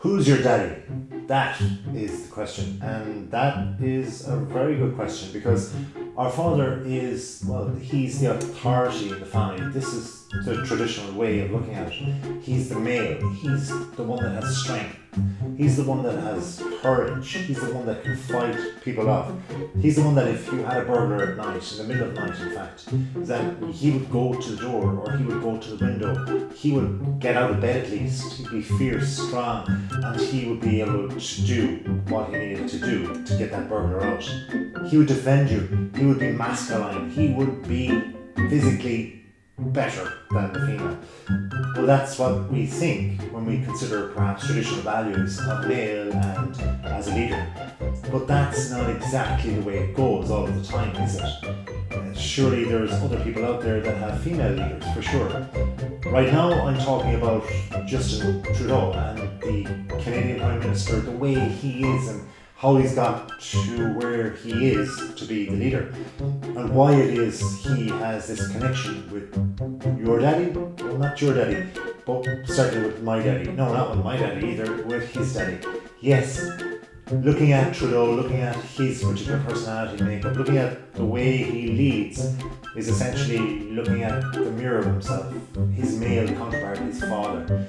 Who's your daddy? That is the question, and that is a very good question because our father is, well, he's the authority in the family. This is the traditional way of looking at it. He's the male, he's the one that has strength, he's the one that has courage, he's the one that can fight people off. He's the one that if you had a burglar at night, in the middle of night in fact, that he would go to the door or he would go to the window, he would get out of bed at least, he'd be fierce, strong, and he would be able to do what he needed to do to get that burglar out. He would defend you, he would be masculine, he would be physically better than the female. Well, that's what we think when we consider perhaps traditional values of male and as a leader. But that's not exactly the way it goes all of the time, is it? Surely there's other people out there that have female leaders, for sure. Right now I'm talking about Justin Trudeau and the Canadian Prime Minister, the way he is and how he's got to where he is to be the leader, and why it is he has this connection with your daddy. Well, not your daddy, but certainly with my daddy. No, not with my daddy either, with his daddy. Yes, looking at Trudeau, looking at his particular personality makeup, looking at the way he leads, is essentially looking at the mirror of himself, his male counterpart, his father.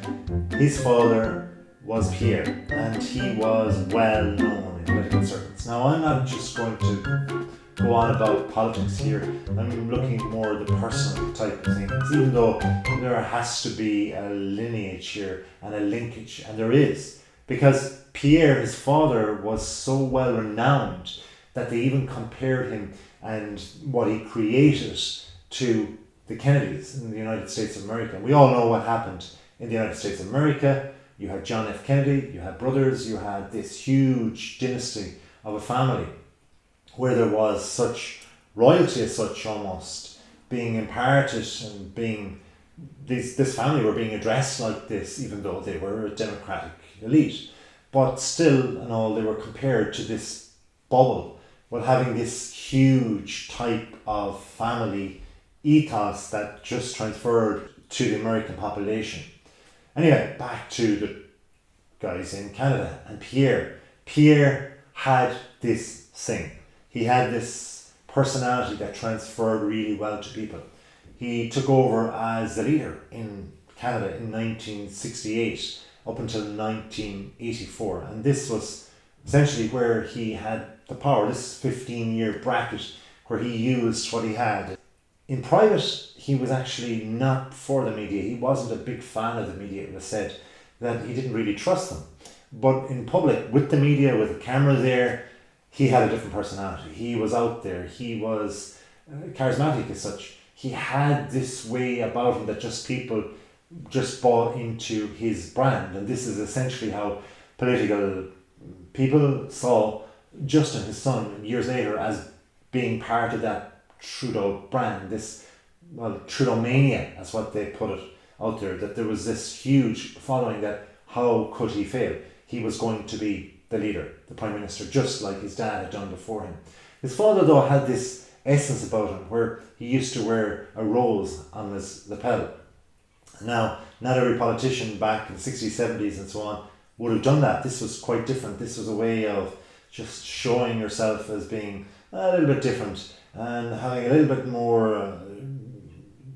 His father was Pierre, and he was well known in political circles. Now, I'm not just going to go on about politics here. I'm looking at more the personal type of things, even though there has to be a lineage here and a linkage, and there is, because Pierre, his father, was so well renowned that they even compared him and what he created to the Kennedys in the United States of America. We all know what happened in the United States of America. You had John F. Kennedy, you had brothers, you had this huge dynasty of a family where there was such royalty as such, almost being imparted, and being this family were being addressed like this, even though they were a democratic elite. But still and all, they were compared to this bubble, while having this huge type of family ethos that just transferred to the American population. Anyway, back to the guys in Canada and Pierre. Pierre had this thing. He had this personality that transferred really well to people. He took over as the leader in Canada in 1968 up until 1984. And this was essentially where he had the power, this 15-year bracket where he used what he had. In private, he was actually not for the media. He wasn't a big fan of the media. It was said that he didn't really trust them. But in public, with the media, with the camera there, he had a different personality. He was out there. He was charismatic as such. He had this way about him that just people just bought into his brand. And this is essentially how political people saw Justin, his son, years later as being part of that Trudeau brand, this, well, Trudeau mania, that's what they put it out there, that there was this huge following that how could he fail? He was going to be the leader, the Prime Minister, just like his dad had done before him. His father, though, had this essence about him where he used to wear a rose on his lapel. Now, not every politician back in the 60s, 70s and so on would have done that. This was quite different. This was a way of just showing yourself as being a little bit different and having a little bit more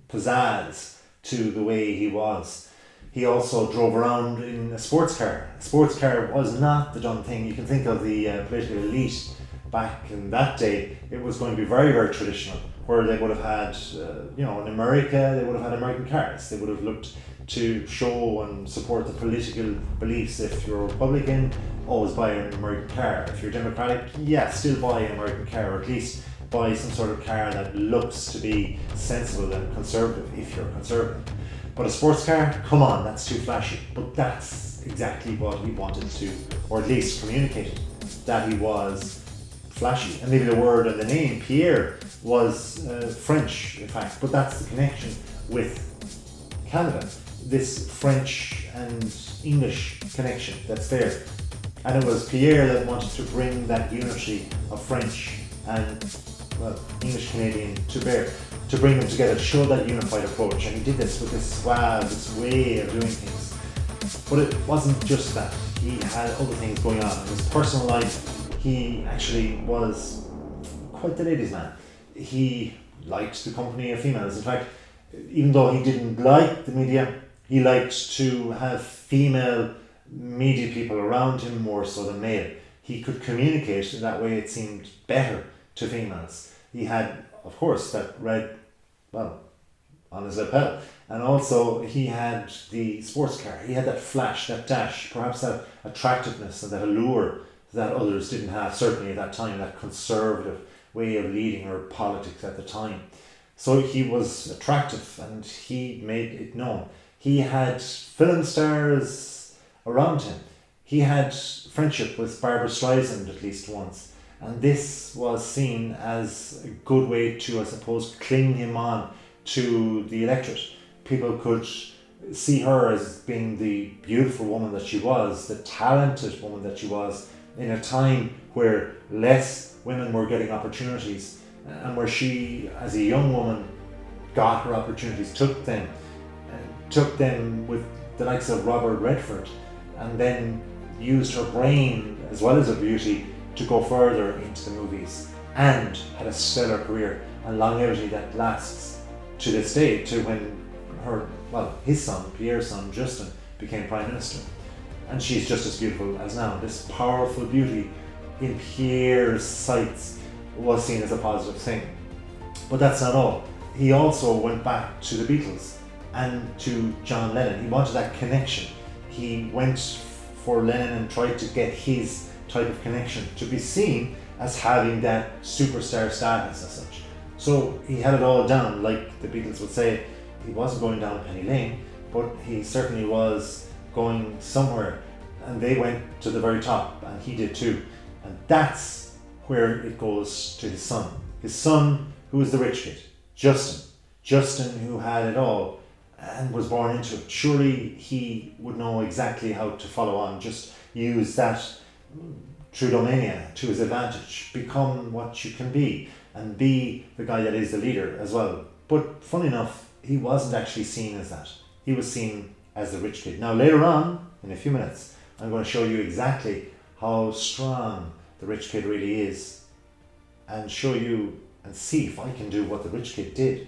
pizzazz to the way he was. He also drove around in a sports car. A sports car was not the done thing. You can think of the political elite back in that day. It was going to be very, very traditional, where they would have had, in America, they would have had American cars. They would have looked to show and support the political beliefs. If you're a Republican, always buy an American car. If you're Democratic, yeah, still buy an American car, or at least buy some sort of car that looks to be sensible and conservative if you're conservative. But a sports car, come on, that's too flashy. But that's exactly what he wanted to, or at least communicated, that he was flashy. And maybe the word and the name, Pierre, was French, in fact, but that's the connection with Canada. This French and English connection that's there. And it was Pierre that wanted to bring that unity of French and English Canadian to bear, to bring them together, to show that unified approach. And he did this with this swag, this way of doing things. But it wasn't just that. he had other things going on. In his personal life, he actually was quite the ladies' man. He liked the company of females. In fact, even though he didn't like the media, he liked to have female media people around him more so than male. He could communicate in that way, it seemed better to females. He had, of course, that red, well, on his lapel. And also he had the sports car. He had that flash, that dash, perhaps that attractiveness and that allure that others didn't have, certainly at that time, that conservative way of leading or politics at the time. So he was attractive and he made it known. He had film stars around him. He had friendship with Barbara Streisand at least once. And this was seen as a good way to, I suppose, cling him on to the electorate. People could see her as being the beautiful woman that she was, the talented woman that she was, in a time where less women were getting opportunities, and where she, as a young woman, got her opportunities, took them with the likes of Robert Redford, and then used her brain as well as her beauty to go further into the movies, and had a stellar career and longevity that lasts to this day, to when his son, Pierre's son, Justin, became Prime Minister. And she's just as beautiful as now. This powerful beauty in Pierre's sights was seen as a positive thing. But that's not all. He also went back to the Beatles and to John Lennon. He wanted that connection. He went for Lennon and tried to get his type of connection, to be seen as having that superstar status as such. So he had it all down, like the Beatles would say. He wasn't going down Penny Lane, but he certainly was going somewhere, and they went to the very top, and he did too. And that's where it goes to his son, who was the rich kid, Justin, who had it all and was born into it. Surely he would know exactly how to follow on, just use that Trudeau-mania to his advantage, become what you can be, and be the guy that is the leader as well. But funny enough, he wasn't actually seen as that. He was seen as the rich kid. Now later on, in a few minutes, I'm going to show you exactly how strong the rich kid really is, and show you and see if I can do what the rich kid did.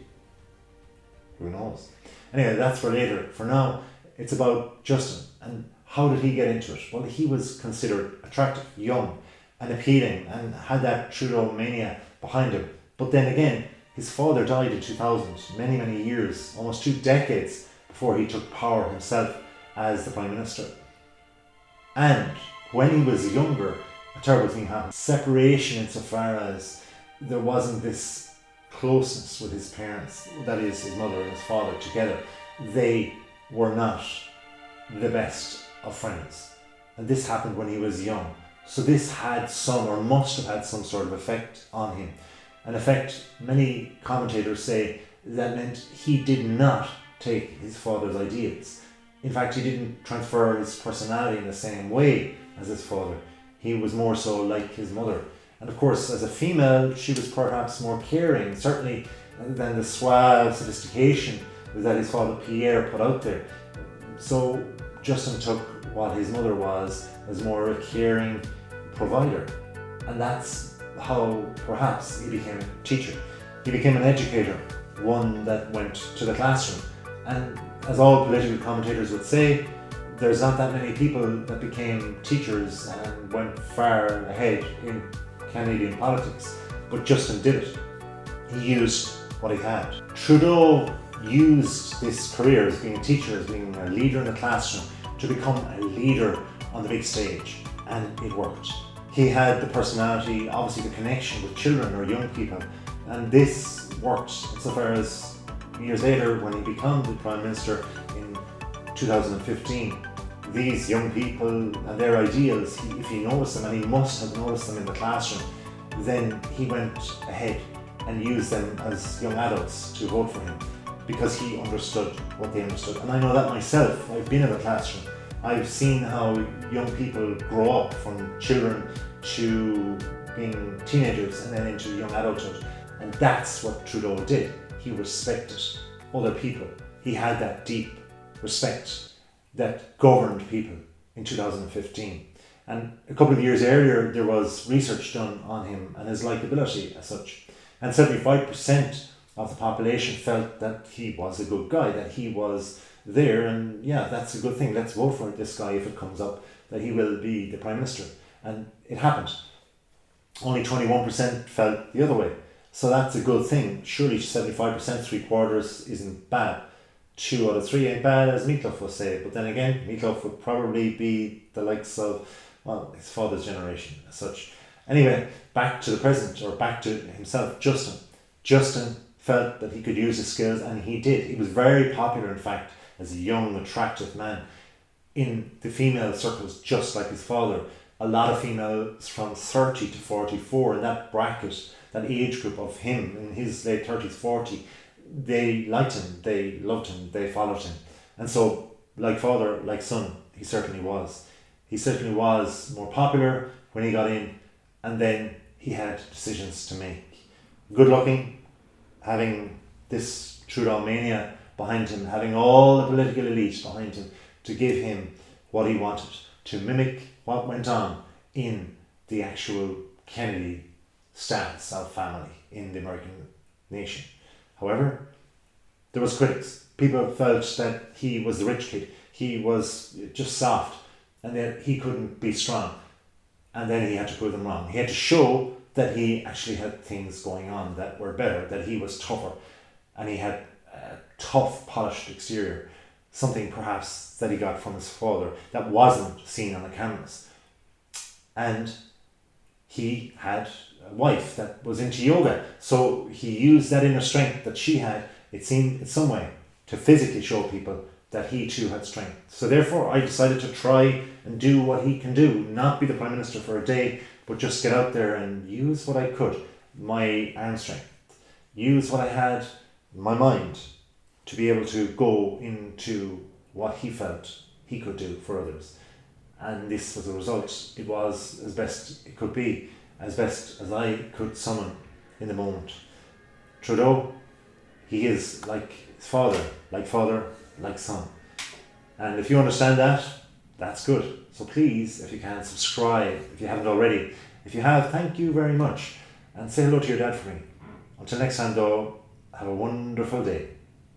Who knows? Anyway, that's for later. For now, it's about Justin and how did he get into it? Well, he was considered attractive, young and appealing, and had that Trudeau mania behind him. But then again, his father died in 2000, many years, almost 2 decades before he took power himself as the Prime Minister. And when he was younger, a terrible thing happened. Separation, insofar as there wasn't this closeness with his parents, that is, his mother and his father together. They were not the best of friends. And this happened when he was young. So this had must have had some sort of effect on him. An effect many commentators say that meant he did not take his father's ideas. In fact, he didn't transfer his personality in the same way as his father. He was more so like his mother. And of course, as a female, she was perhaps more caring, certainly, than the suave sophistication that his father Pierre put out there. So Justin took what his mother was as more a caring provider. And that's how perhaps he became a teacher. He became an educator, one that went to the classroom. And as all political commentators would say, there's not that many people that became teachers and went far ahead in Canadian politics, but Justin did it. He used what he had. Trudeau used this career as being a teacher, as being a leader in the classroom, to become a leader on the big stage, and it worked. He had the personality, obviously the connection with children or young people, and this worked insofar as years later when he became the Prime Minister in 2015. These young people and their ideals, if he noticed them, and he must have noticed them in the classroom, then he went ahead and used them as young adults to vote for him, because he understood what they understood. And I know that myself. I've been in the classroom. I've seen how young people grow up from children to being teenagers and then into young adulthood. And that's what Trudeau did. He respected other people. He had that deep respect that governed people in 2015. And a couple of years earlier, there was research done on him and his likability as such. And 75% of the population felt that he was a good guy, that he was there, and yeah, that's a good thing. Let's vote for this guy if it comes up that he will be the Prime Minister. And it happened. Only 21% felt the other way. So that's a good thing. Surely 75%, three quarters isn't bad. 2 out of 3 ain't bad, as Meatloaf would say. But then again, Meatloaf would probably be the likes of, well, his father's generation as such. Anyway, back to the president, or back to himself, Justin. Justin felt that he could use his skills, and he did. He was very popular, in fact, as a young, attractive man in the female circles, just like his father. A lot of females from 30 to 44 in that bracket, that age group of him in his late 30s, 40, they liked him, they loved him, they followed him. And so, like father, like son, he certainly was. He certainly was more popular when he got in, and then he had decisions to make. Good looking, having this Trudeau mania behind him, having all the political elite behind him to give him what he wanted, to mimic what went on in the actual Kennedy stance of family in the American nation. However, there was critics. People felt that he was the rich kid. He was just soft, and that he couldn't be strong. And then he had to prove them wrong. He had to show that he actually had things going on that were better, that he was tougher, and he had a tough, polished exterior. Something perhaps that he got from his father that wasn't seen on the cameras. And he had a wife that was into yoga, so he used that inner strength that she had, it seemed in some way, to physically show people that he too had strength. So therefore I decided to try and do what he can do, not be the Prime Minister for a day, but just get out there and use what I could, my arm strength, use what I had in my mind to be able to go into what he felt he could do for others. And this was the result. It was as best it could be, as best as I could summon in the moment. Trudeau, he is like his father, like son. And if you understand that, that's good. So please, if you can, subscribe if you haven't already. If you have, thank you very much. And say hello to your dad for me. Until next time though, have a wonderful day.